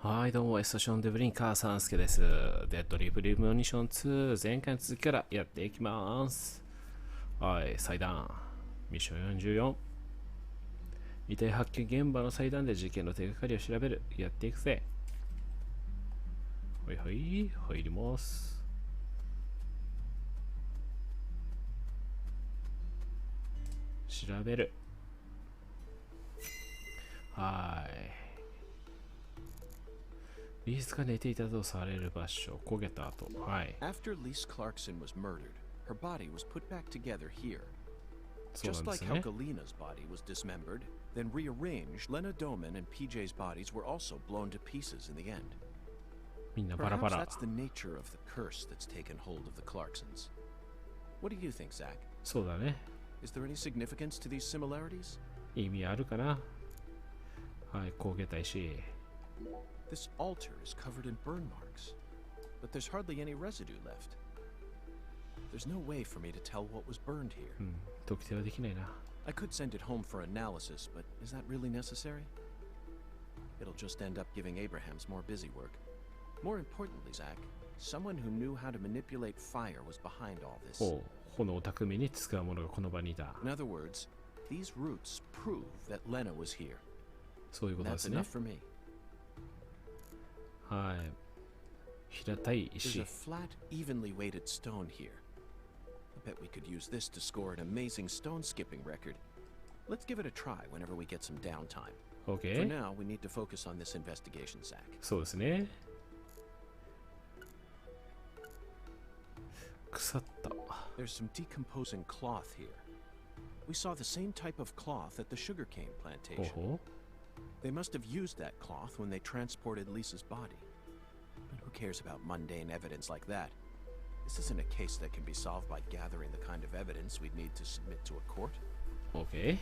はい、どうも、エストションデブリンカーサンスケです。デッドリープリモニション2、前回の続きからやっていきます。はい、祭壇、ミッション44。遺体発見現場の祭壇で事件の手がかりを調べる。やっていくぜ。はいはい、入ります。調べる。はい。リースが寝ていたとされる場所、焦げた後。はい。After Lise Clarkson was murdered, her body was put back together here. Just like how Galena's body was dismembered, then rearranged, Lena Doman and PJ's bodies were also blown to pieces in the end. みんなバラバ Perhaps ラ。 that's the nature of the curse that's taken hold of the Clarksons. What do you think, Zach? そうだね。 Is there any significance to these similarities? 意味あるかな。はい、焦げた石。This altar is covered in burn marks, but there's hardly any residue left. There's no way for me to tell what was burned here. うん、特定はできないな。 I could send it home for analysis, but is that really necessary? It'll just end up giving Abrahams more busy work. More importantly, Zach, someone who knew how to manipulate fire was behind all this. ほう、炎を巧みに使う者がこの場にいた。 In other words, these roots prove that Lena was here. そういうことで That's すね。 enough for me. はい。平たい There's 石 a。flat, evenly weighted stone here. I bet we could use this to score an amazing stone skipping record. Let's give it a try whenever we get some downtime. For OK。 now, we need to focus on this investigation, Zach. そうですね。腐った。 There's some decomposing cloth here. We saw the same type of cloth at the sugarcane ほう plantation. ほ They must have used that cloth when they transported Lisa's body. But who cares about mundane evidence like that? This isn't a case that can be solved by gathering the kind of evidence we'd need to submit to a court. う。OK。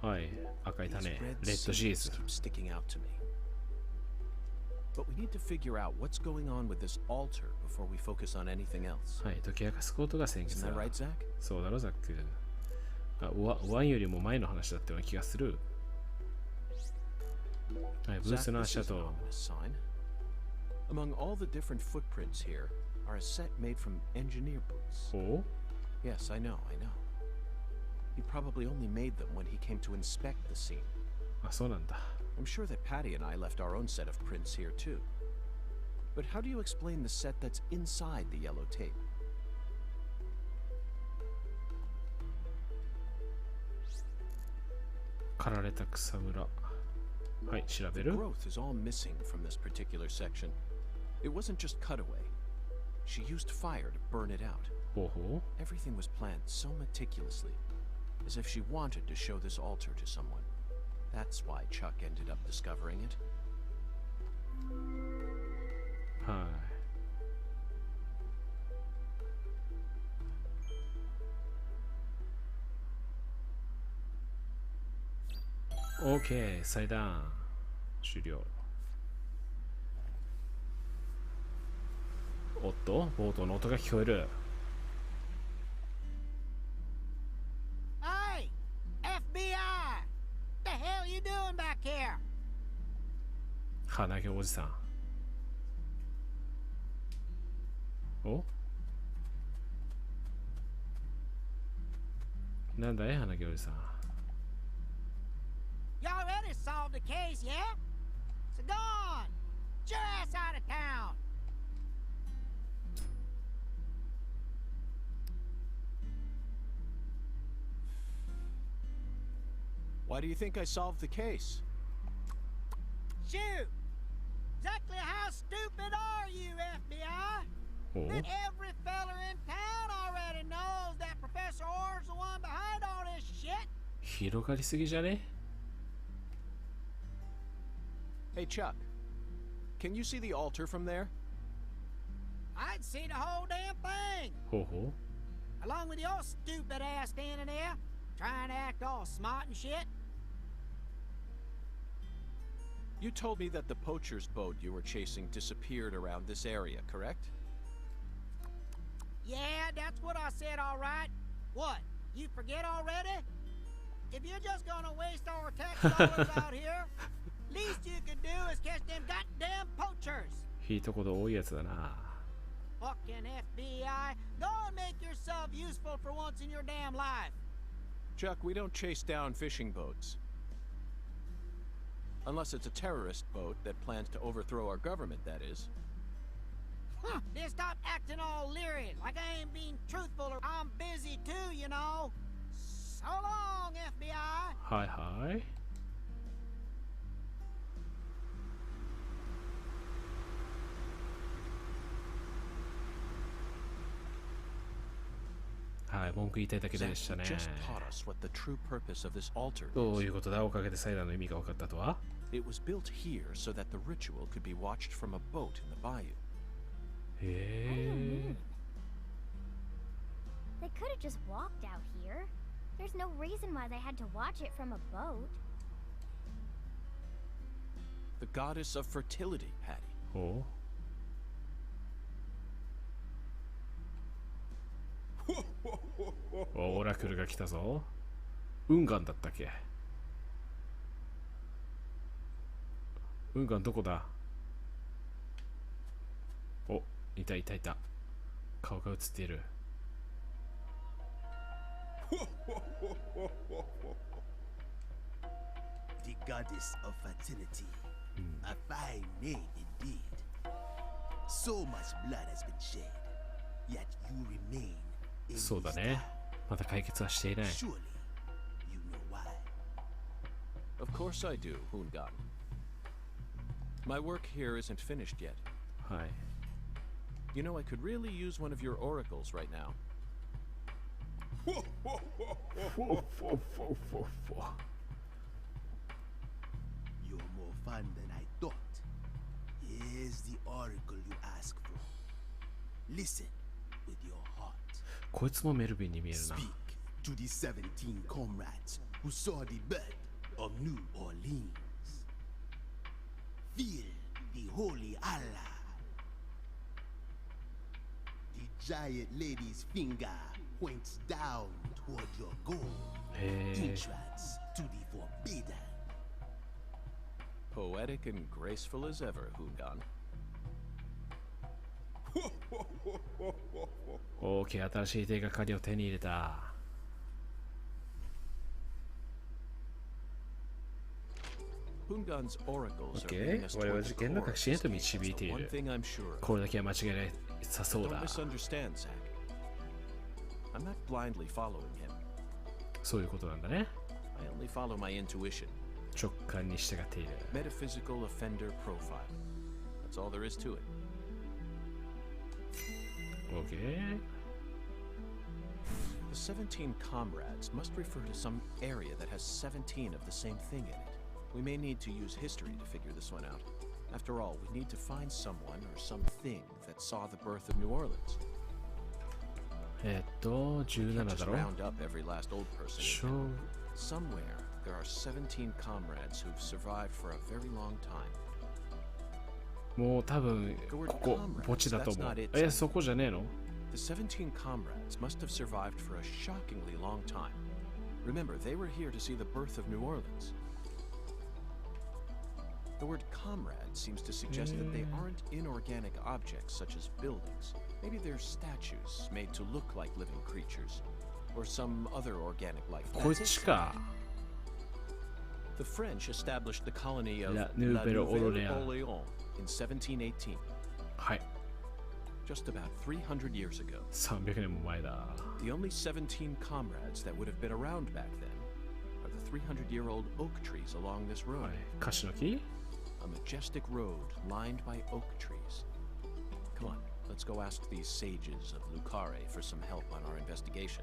はい。赤い These 種。 red レッドシー seeds ズ。 keep sticking out to me. But we need to figure out what's going on with this altar before we focus on anything else. はい。解き明かすことが先 Isn't 決 that だ。 right, Zach? そうだろ、ザック。あ、ワンよりも前の話だったような気がする。はい、ブー Zach, スの this 足 is an 跡。 ominous sign. Among all the different footprints here are a set made from engineer boots. ほ Yes, I know. He probably only made them when he came to inspect the scene. う。あ、そうなんだ。 I'm sure that Patty and I left our own set of prints here too. But how do you explain the set that's inside the yellow tape? 刈られた草むら。はい、調べ The る。 growth is all missing from this particular section. It wasn't just cut away. She used fire to burn it out. ほうほ Everything was planned so meticulously, as if she wanted to show this altar to someone. That's why Chuck ended up discovering it. う。はい。OK、祭壇。終了。おっと、ボートの音が聞こえる。 Hey! FBI! What the hell you doing back here? 鼻毛おじさん。おなんだい鼻毛おじさん。 You already solved the case, yeah? So go on! Get your ass out of town! Why do you think I solved the case? Shoot! Exactly how stupid are you, FBI? お That every feller in town already knows that Professor Orr's the one behind all this shit? 広がりすぎじゃね Hey, Chuck. Can you see the altar from there? I'd see the whole damn thing! ほうほ Along with your stupid ass standing there, trying to act all smart and shit. You told me that the poacher's boat you were chasing disappeared around this area, correct? Yeah, that's what I said, all right. What, you forget already? If you're just gonna waste our tax dollars out here, least you could do is catch いいところ多いやつだな。Fucking FBI, go and make yourself useful for once in your damn life. Chuck, we don't chase down fishing boats. Unless it's a terrorist boat that plans to overthrow our government, that is. Then stop acting all leery, like I ain't being truthful or I'm busy too, you know. So long, FBI. はいはい。はい、文句言いたいだけでしたね。どういうことだ？おかげで祭壇の意味が分かったとは？ It was built here so that the ritual could be watched from a boat in the bayou. へえ。They could have just walked out here. There's no reason why they had to watch it from a boat. The goddess of fertility, Patty. おう。オラクルが来たぞ。運河だったっけ？運河どこだ？お、いたいたいた。顔が映っている。The goddess of fertility. A fine name indeed. So much blood has been shed, yet you remain. そうだね。まだ解決はしていない。Surely, you know why. Of course I do, Hungan. My work here isn't finished yet. はい。You know, I could really use one of your oracles right now. You're more fun than I thought. Here's the oracle you asked for. Listen with your heart. こいつもメルビンに見えるな。 Speak to the 17 comrades who saw the birth of New Orleans. Feel the holy Allah. The giant lady's finger points down toward your goal. Entrance to the forbidden. Poetic and graceful as ever, Hungan. オーケー、新しい手がかりを手に入れた。Hungan's oracles are OK、 leading us 我々は toward 事 the 件の隠 core しへと of 導 this いて case. い One る。 thing I'm sure of. これだけは間違いないさそう Don't だ。 misunderstand, Zach. I'm not blindly following him. そういうことなんだね。 I only follow my intuition. 直感に従っている。 Metaphysical offender profile. That's all there is to it. OK。 The 17 comrades must refer to some area that has 17 of the same thing in it. We may need to use history to figure this one out. After all, we need to find someone or something that saw the birth of New Orleans. 17 Can't だ just ろ。 round up every last old person. Sure. Somewhere there are 17 comrades who've survived for a very long time. もう多分ここ墓地だと思う。そこじゃねえの？ The 17 comrades must have survived for a shockingly long time. Remember, they were here to see the birth of New Orleans. The word comrade seems to suggest that they aren't inorganic objects such as buildings. Maybe they're statues made to look like living creatures, or some other organic life. こっちか。 The French established the colony of La La Nouvelle-Orléans. Nouvelle-Orléans in 1718. はい。 Just about 300 years ago. 300年も前だ。 The only 17 comrades that would have been around back then are the 300-year-old oak trees along this road. はい。カシの木？ A majestic road lined by oak trees. Come on, let's go ask these sages of Lucare for some help on our investigation.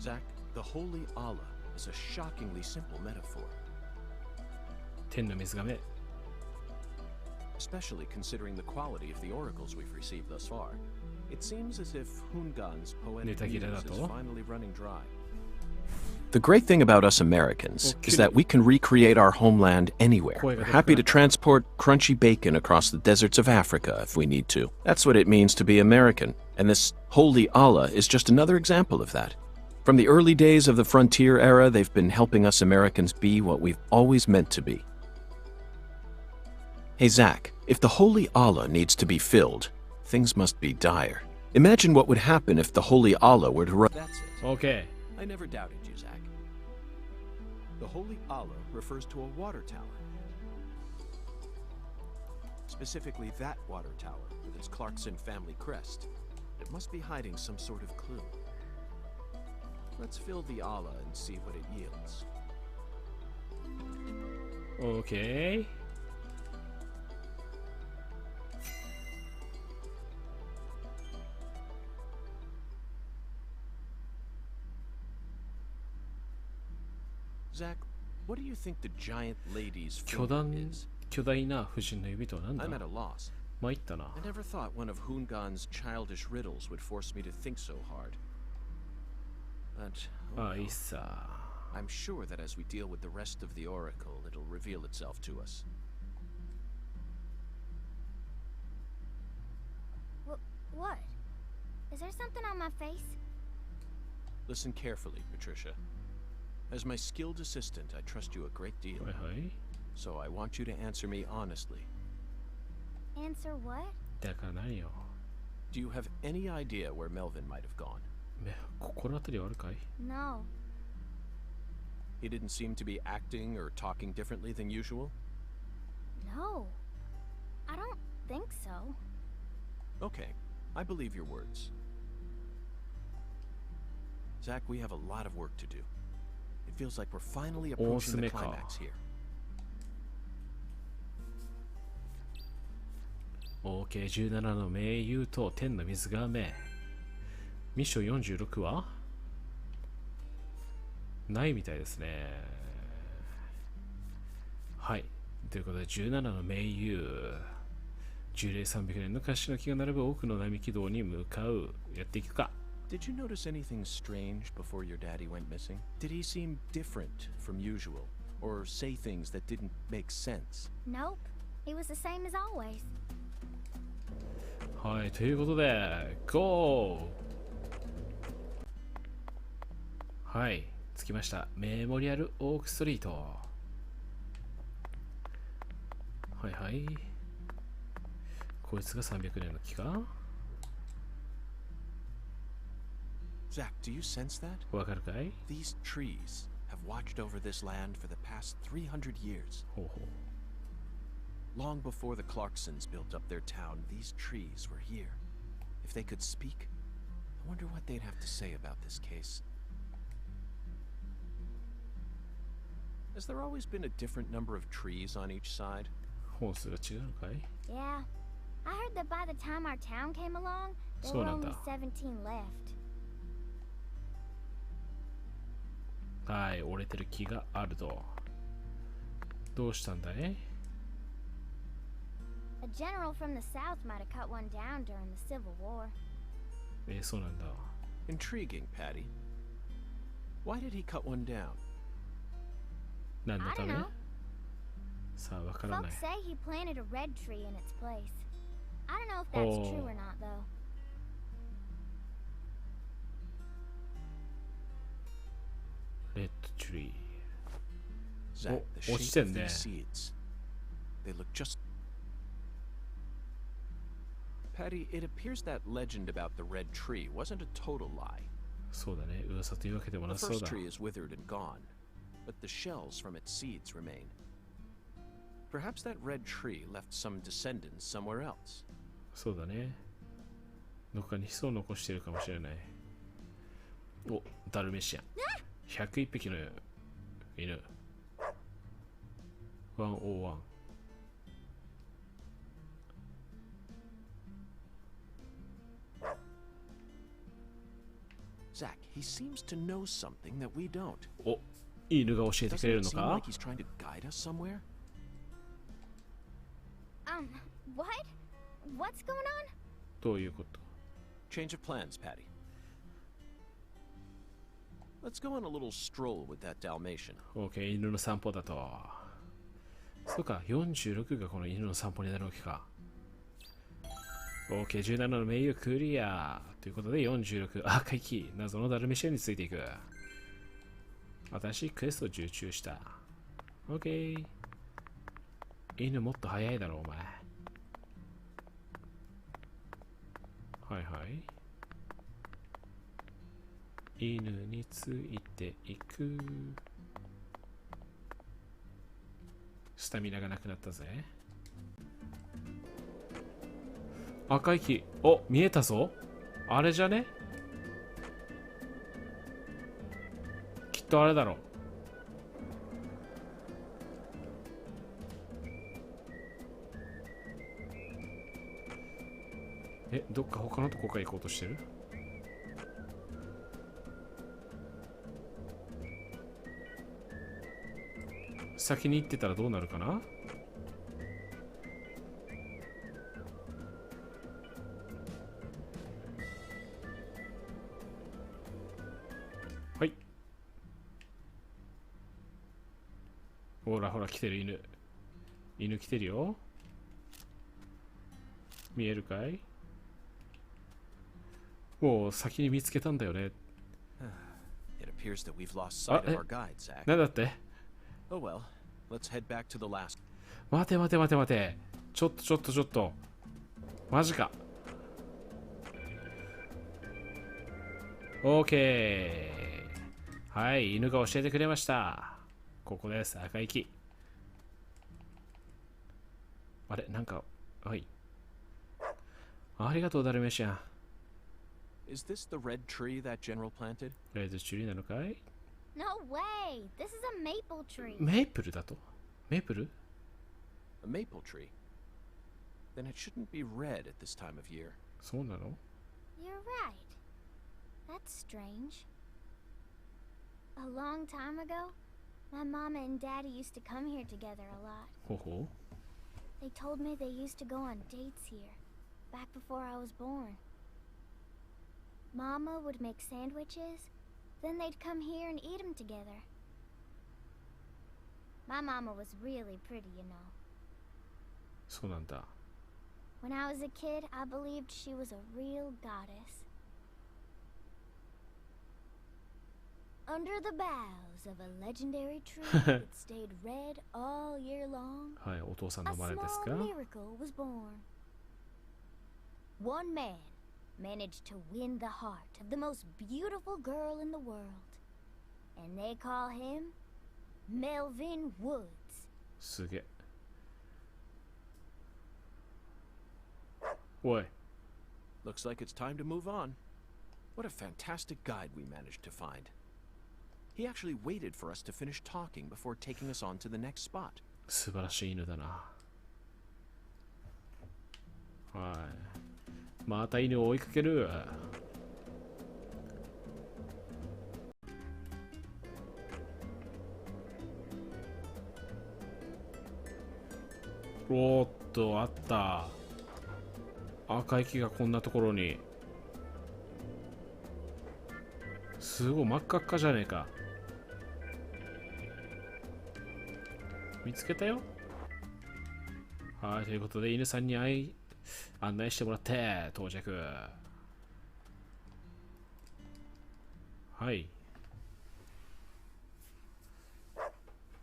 Zach, the holy Allah is a shockingly simple metaphor. 天の水がめ。 Especially considering the quality of the oracles we've received thus far. It seems as if Hungan's poetic muse is finally running dry. The great thing about us Americans is that we can recreate our homeland anywhere. We're happy to transport crunchy bacon across the deserts of Africa if we need to. That's what it means to be American, and this holy Allah is just another example of that. From the early days of the frontier era, they've been helping us Americans be what we've always meant to be. Hey, Zach, if the Holy Allah needs to be filled, things must be dire. Imagine what would happen if the Holy Allah were to run. That's it. OK I never doubted you, Zach. The Holy Allah refers to a water tower. Specifically that water tower with its Clarkson family crest. It must be hiding some sort of clue. Let's fill the Allah and see what it yields. OK Zach, what do you think the giant lady's 巨 finger 大 is? 巨大な婦人の指とは何だ I'm at a loss. 参ったな I never thought one of Hungan's childish riddles would force me to think so hard. But ああいいさ I'm sure that as we deal with the rest of the oracle, it'll reveal itself to us. What? Is there something on my face? Listen carefully, Patricia. As my skilled assistant, I trust you a great deal. はいはい So I want you to answer me honestly. Answer what? だから何よ Do you have any idea where Melvin might have gone? 心当たりはあるかい No. He didn't seem to be acting or talking differently than usual? No. I don't think so. Okay, I believe your words. Zach, we have a lot of work to do. It feels like we're finally approaching the climax here. OK17 の盟友と天の水がめミッション46はないみたいですねはいということで17の盟友樹齢300年の樫の木が並ぶ多くの並木道に向かうやっていくか Did you notice anything strange before your daddy went missing? Did he seem different from usual? Or say things that didn't make sense? Nope. He was the same as always. はいということで GO! はい着きましたメモリアルオークストリートはいはいこいつが300年の木か Zach, do you sense that? わかるかい These trees have watched over this land for the past 300 years. ほうほう Long before the Clarksons built up their town, these trees were here. If they could speak, I wonder what they'd have to say about this case. Has there always been a different number of trees on each side? 本数が違うのかい Yeah. I heard that by the time our town came along, there were only 17 left. はい折れてる木があるとどうしたんだい A general from the south might have cut one down during the Civil War. そうなんだ Intriguing, Patty. Why did he cut one down? 何の I た don't め know. さあわからない Folks say he planted a red tree in its place. I don't know if that's true or not, though. レッドツリー Zach, the what's shape in of there? these seeds. They look just... Patty, it appears that legend about the red tree wasn't a total lie. そうだね噂というわけでも The なそう first だ tree is withered and gone, but the shells from its seeds remain. Perhaps that red tree left some descendants somewhere else. そうだねどっかに子孫を残しているかもしれないおダルメシアン101匹の犬101 Zach, he seems to know something that we don't. お犬が教えてくれ Doesn't る it の seem か like he's trying to guide us somewhere? What? What's going on? どういうこと Change of plans, Patty. Let's go on a little stroll with that Dalmatian. OK 犬の散歩だとそうか46がこの犬の散歩になるわけか OK、17の名誉クリア。ということで46、赤い木、謎のダルメシアンについていく。新しいクエストを受注した。OK。犬もっと早いだろ、お前。はいはい。犬についていく。スタミナがなくなったぜ。赤い木。お、見えたぞ。あれじゃね？きっとあれだろう。え、どっか他のとこから行こうとしてる？先に行ってたらどうなるかな？はい。ほらほら来てる犬。犬来てるよ。見えるかい？もう先に見つけたんだよね。It appears that we've lost sight of our guide, Zach. なんだって？ Oh well, let's head back to the last. 待て待て待て待て。ちょっと。マジか。OK。はい、犬が教えてくれました。ここです、赤い木。あれ、なんか、はい。ありがとう、ダルメシアン。Is this the red tree that General planted? レッドツリーなのかい？ No way! This is a maple tree. メープルだと？メープル？ A maple tree? Then it shouldn't be red at this time of year. そうなの？ You're right. That's strange. A long time ago, my mama and daddy used to come here together a lot. ほほ。 They told me they used to go on dates here, back before I was born. Mama would make sandwiches, then they'd come here and eat them together. My mama was really pretty, you know. そうなんだ。When I was a kid, I believed she was a real goddess. Under the boughs of a legendary tree that stayed red all year long, はい、お父さんの a 真似ですか？ small miracle was born. One man managed to win the heart of the most beautiful girl in the world. And they call him Melvin Woods. すげえ。おい。 Looks like it's time to move on. What a fantastic guide we managed to find. He actually waited for us to finish talking before taking us on to the next spot. 素晴らしい犬だな。はい。また犬を追いかける。おーっと、あった。赤い木がこんなところに。すごい真っ赤っかじゃねえか。見つけたよ。はい、ということで犬さんに案内してもらって到着。はい。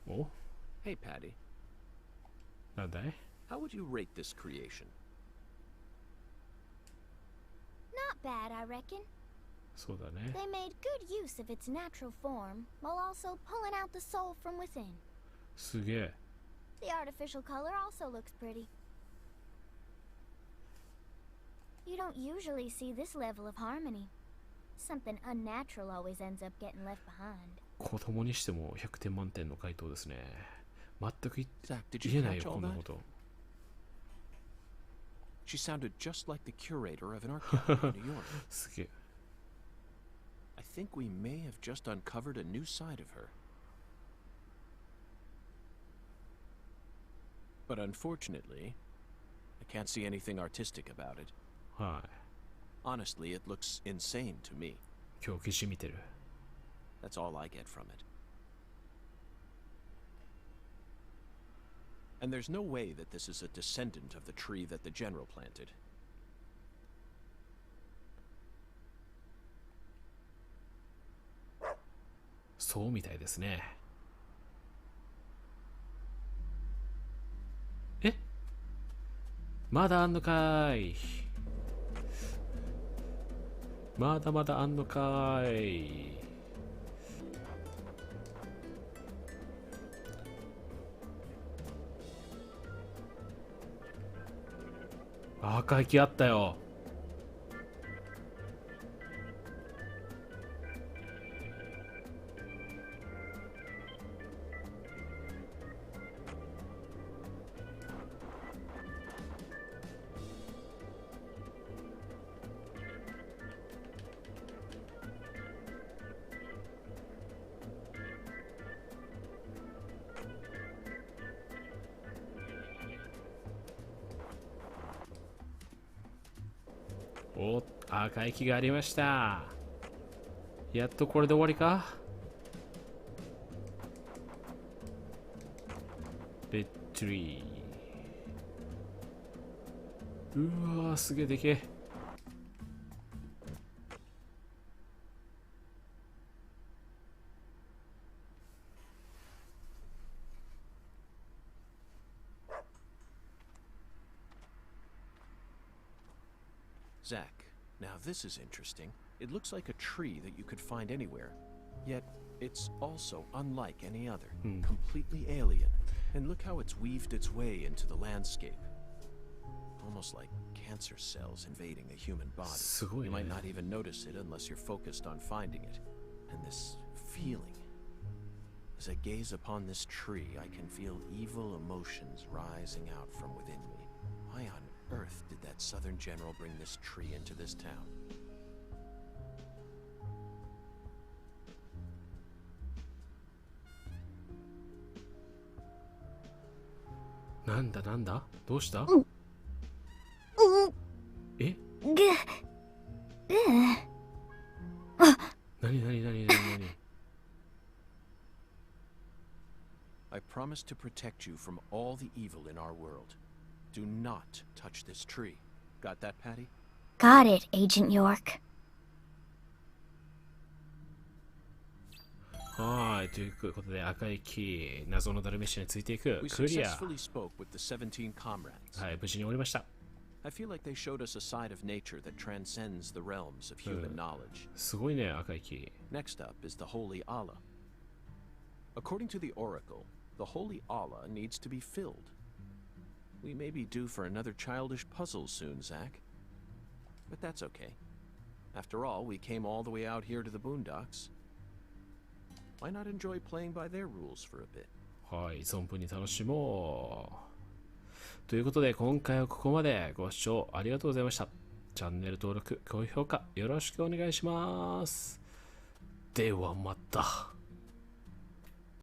お？ Hey, Patty. なんだい？ How would you rate this creation? Not bad, I reckon. そうだね。 They made good use of its natural form, while also pulling out the soul from within. すげえ。 The artificial color also looks pretty. You don't usually see this level of harmony. Something unnatural always ends up getting left behind. 子供にしても100点満点の回答ですね。全く Zach, did 言 you えない catch よ、 all こんな that? こと。She sounded just like the curator of an art gallery in New York. すげえ。 I think we may have just uncovered a new side of her. But unfortunately, I can't see anything artistic about it. はい。 Honestly, it looks insane to me. 狂気じみてる。 That's all I get from it. And there's no way that this is a descendant of the tree that the general planted. そうみたいですね。え、まだあんのかい。まだまだあんのかい。赤い木あったよ。お、赤い木がありました。やっとこれで終わりか。レッツリー。うわー、すげえでけえ。Zach, now this is interesting. It looks like a tree that you could find anywhere, yet it's also unlike any other, completely alien. And look how it's weaved its way into the landscape. Almost like cancer cells invading a human body. すごい You ね。 might not even notice it unless you're focused on finding it. And this feeling. As I gaze upon this tree, I can feel evil emotions rising out from within me. Why on earth did that southern general bring this tree into this town? なんだなんだ、どうした？え？なになになになになに？ I promise to protect you from all the evil in our world. Do not touch this tree. Got that, Patty? Got it, Agent York. はい、ということで赤い木、謎のダルメシアについていく We クリア。 successfully spoke with the 17 comrades. はい、無事に終わりました。 I feel like they showed us a side of nature that transcends the realms of human knowledge. すごいね、赤い木。 Next up is the Holy Allah. According to the Oracle, the Holy Allah needs to be filled. We may be due for another childish puzzle soon, Zach. But that's okay. After all, we came all the way out here to the boondocks. Why not enjoy playing by their rules for a bit? はい、存分に楽しもう。ということで、今回はここまで。ご視聴ありがとうございました。チャンネル登録、高評価よろしくお願いします。ではまた。